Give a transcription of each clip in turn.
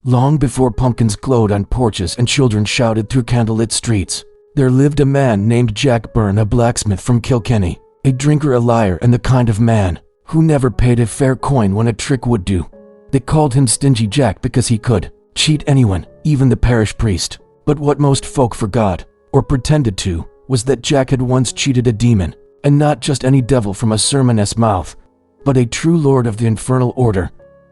Long before pumpkins glowed on porches and children shouted through candlelit streets, there lived a man named Jack Byrne, a blacksmith from Kilkenny, a drinker, a liar, and the kind of man who never paid a fair coin when a trick would do. They called him Stingy Jack because he could cheat anyone, even the parish priest. But what most folk forgot, or pretended to, was that Jack had once cheated a demon, and not just any devil from a sermoness mouth, but a true lord of the infernal order,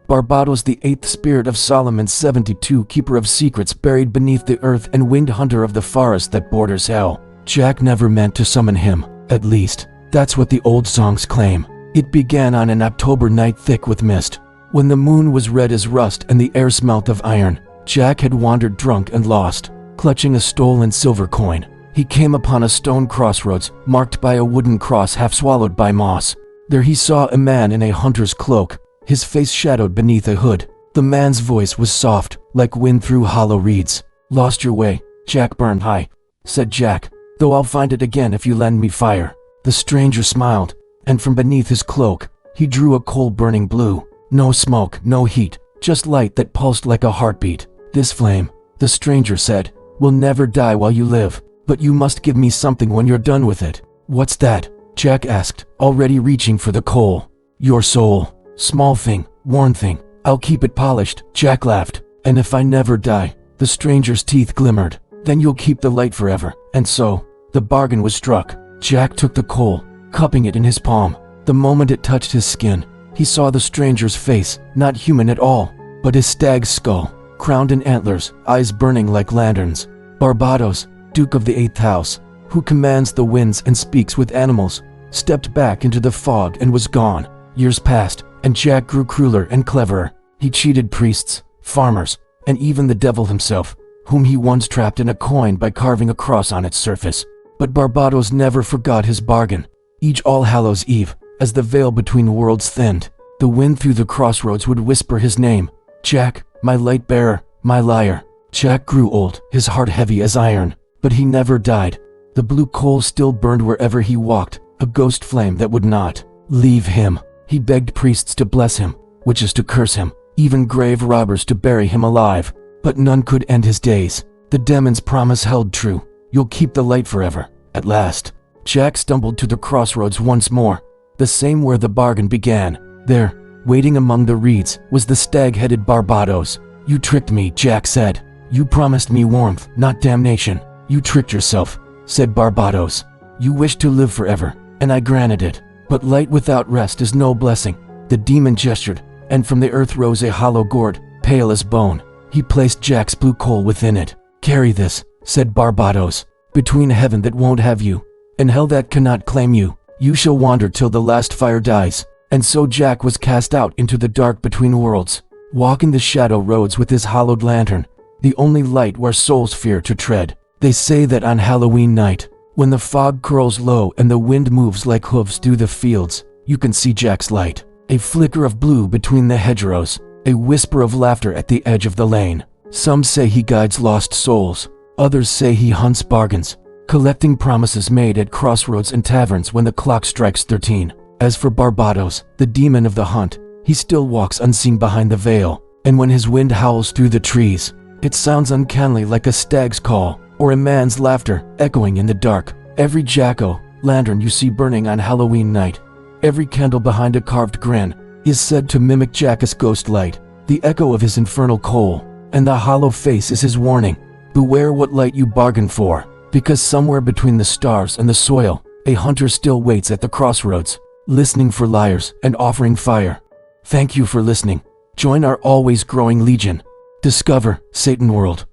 Barbatos, the eighth spirit of Solomon's 72, keeper of secrets buried beneath the earth and winged hunter of the forest that borders hell. Jack never meant to summon him, at least, that's what the old songs claim. It began on an October night thick with mist, when the moon was red as rust and the air smelt of iron. Jack had wandered drunk and lost, clutching a stolen silver coin. He came upon a stone crossroads, marked by a wooden cross half swallowed by moss. There he saw a man in a hunter's cloak, his face shadowed beneath a hood. The man's voice was soft, like wind through hollow reeds. "Lost your way, Jack Byrne." "Hi," said Jack, "though I'll find it again if you lend me fire." The stranger smiled, and from beneath his cloak, he drew a coal burning blue. No smoke, no heat, just light that pulsed like a heartbeat. "This flame," the stranger said, "will never die while you live, but you must give me something when you're done with it." "What's that?" Jack asked, already reaching for the coal. "Your soul. Small thing, worn thing. I'll keep it polished," Jack laughed. "And if I never die," the stranger's teeth glimmered, "then you'll keep the light forever." And so, the bargain was struck. Jack took the coal, cupping it in his palm. The moment it touched his skin, he saw the stranger's face, not human at all, but his stag's skull, crowned in antlers, eyes burning like lanterns. Barbatos, Duke of the 8th House, who commands the winds and speaks with animals, stepped back into the fog and was gone. Years passed, and Jack grew crueler and cleverer. He cheated priests, farmers, and even the devil himself, whom he once trapped in a coin by carving a cross on its surface. But Barbatos never forgot his bargain. Each All Hallows Eve, as the veil between worlds thinned, the wind through the crossroads would whisper his name. "Jack, my light bearer, my liar." Jack grew old, his heart heavy as iron, but he never died. The blue coal still burned wherever he walked, a ghost flame that would not leave him. He begged priests to bless him, witches to curse him, even grave robbers to bury him alive, but none could end his days. The demon's promise held true. "You'll keep the light forever." At last, Jack stumbled to the crossroads once more, the same where the bargain began. There, waiting among the reeds, was the stag-headed Barbatos. "You tricked me," Jack said. "You promised me warmth, not damnation." "You tricked yourself," said Barbatos. "You wished to live forever, and I granted it. But light without rest is no blessing." The demon gestured, and from the earth rose a hollow gourd, pale as bone. He placed Jack's blue coal within it. "Carry this," said Barbatos. "Between heaven that won't have you, and hell that cannot claim you, you shall wander till the last fire dies." And so Jack was cast out into the dark between worlds, walking the shadow roads with his hollowed lantern, the only light where souls fear to tread. They say that on Halloween night, when the fog curls low and the wind moves like hooves through the fields, you can see Jack's light, a flicker of blue between the hedgerows, a whisper of laughter at the edge of the lane. Some say he guides lost souls, others say he hunts bargains, collecting promises made at crossroads and taverns when the clock strikes 13. As for Barbatos, the demon of the hunt, he still walks unseen behind the veil, and when his wind howls through the trees, it sounds uncannily like a stag's call, or a man's laughter, echoing in the dark. Every jack-o'-lantern you see burning on Halloween night, every candle behind a carved grin, is said to mimic Jack's ghost light, the echo of his infernal coal, and the hollow face is his warning. Beware what light you bargain for, because somewhere between the stars and the soil, a hunter still waits at the crossroads, listening for liars and offering fire. Thank you for listening. Join our always growing legion. Discover Satan World.